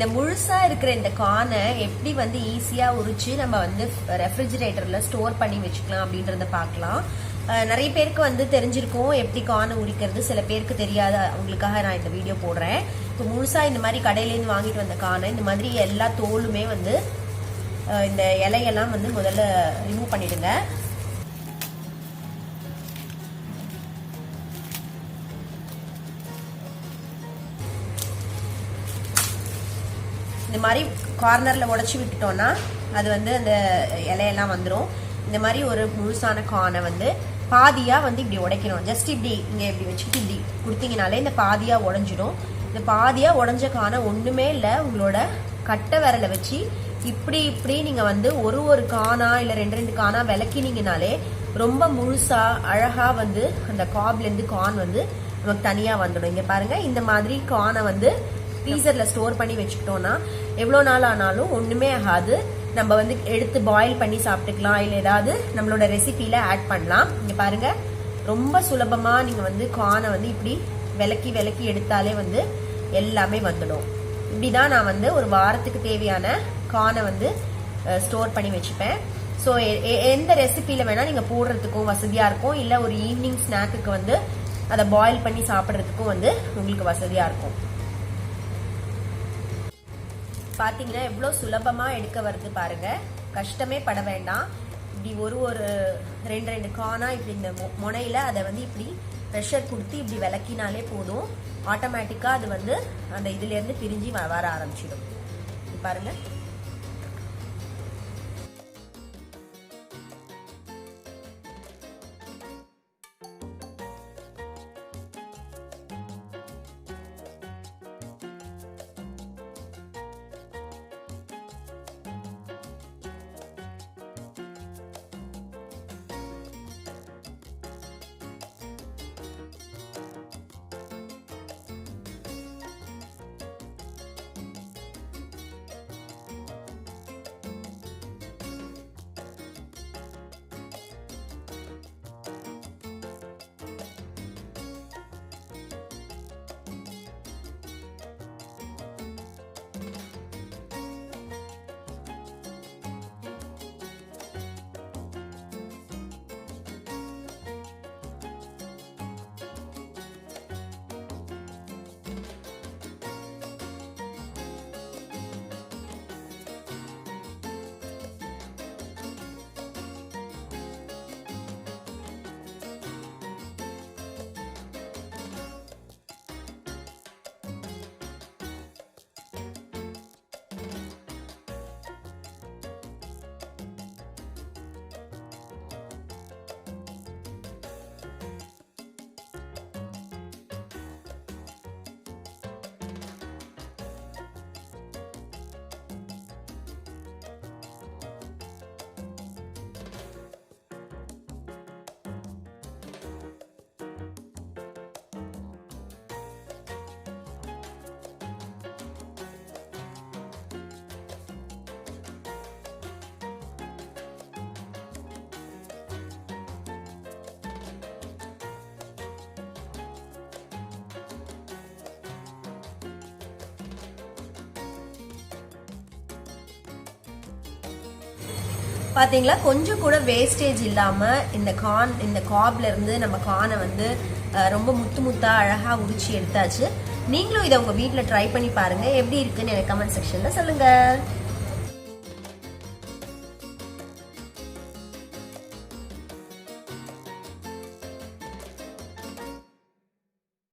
இந்த முழுசா இருக்கிற இந்த கார்னை எப்படி வந்து ஈஸியா உரிச்சு நம்ம வந்து ரெஃப்ரிஜிரேட்டர்ல ஸ்டோர் பண்ணி வச்சுக்கலாம் அப்படின்றத பார்க்கலாம். நிறைய பேருக்கு வந்து தெரிஞ்சிருக்கும் எப்படி கார்னை உரிக்கிறது, சில பேருக்கு தெரியாத அவங்களுக்காக நான் இந்த வீடியோ போடுறேன். இப்போ முழுசா இந்த மாதிரி கடையிலேருந்து வாங்கிட்டு வந்த கார்னை இந்த மாதிரி எல்லா தோலுமே வந்து இந்த இலையெல்லாம் வந்து முதல்ல ரிமூவ் பண்ணிடுங்க. இந்த மாதிரி கார்னர்ல உடைச்சி விட்டுட்டோம்னா அது வந்து அந்த இலையெல்லாம் வந்துடும். இந்த மாதிரி ஒரு முழுசான கார்னை வந்து பாதியா வந்து இப்படி உடைக்கணும். ஜஸ்ட் இப்படி இங்க இப்படி வச்சுட்டு இப்படி கொடுத்தீங்கனாலே இந்த பாதியா உடைஞ்சிடும். இந்த பாதியா உடைஞ்ச கார்னை ஒண்ணுமே இல்லை, உங்களோட கட்டை விரலை வச்சு இப்படி இப்படி நீங்க வந்து ஒரு கானா இல்ல ரெண்டு கானா விளக்கினீங்கனாலே ரொம்ப முழுசா அழகா வந்து அந்த காப்ல இருந்து கார்ன் வந்து நமக்கு தனியா வந்துடும். இங்க பாருங்க, இந்த மாதிரி கார்னை வந்து ஃப்ரீசர்ல ஸ்டோர் பண்ணி வச்சுக்கிட்டோம்னா எவ்வளவு நாள் ஆனாலும் ஒண்ணுமே ஆகாது. நம்ம வந்து எடுத்து பாயில் பண்ணி சாப்பிட்டுக்கலாம், இல்ல ஏதாவது நம்மளோட ரெசிபில ஆட் பண்ணலாம். இங்க பாருங்க, ரொம்ப சுலபமா நீங்க வந்து கார்னை வந்து இப்படி விலக்கி எடுத்தாலே வந்து எல்லாமே வந்துடும். இப்படிதான் நான் வந்து ஒரு வாரத்துக்கு தேவையான கார்னை வந்து ஸ்டோர் பண்ணி வச்சுப்பேன். ஸோ எந்த ரெசிபியில வேணா நீங்க போடுறதுக்கும் வசதியா இருக்கும், இல்ல ஒரு ஈவினிங் ஸ்நாக்குக்கு வந்து அதை பாயில் பண்ணி சாப்பிட்றதுக்கும் வந்து உங்களுக்கு வசதியா இருக்கும். பாத்தீங்கன்னா எவ்வளவு சுலபமா எடுக்க வருது பாருங்க, கஷ்டமே பட வேண்டாம். இப்படி ஒரு ரெண்டு கார்னா இப்படி இந்த முனையில அதை வந்து இப்படி ப்ரெஷர் கொடுத்து இப்படி விளக்கினாலே போதும், ஆட்டோமேட்டிக்கா அது வந்து அந்த இதுல இருந்து பிரிஞ்சு வர ஆரம்பிச்சிடும். பாருங்க, பாத்தீங்களா, கொஞ்சம் கூட வேஸ்டேஜ் இல்லாம இந்த காப்ல இருந்து நம்ம கார்னை வந்து ரொம்ப முத்தா அழகா உரிச்சு எடுத்தாச்சு. நீங்களும் இதை உங்க வீட்டுல ட்ரை பண்ணி பாருங்க, எப்படி இருக்குன்னு எனக்கு கமெண்ட் செக்ஷன்ல சொல்லுங்க.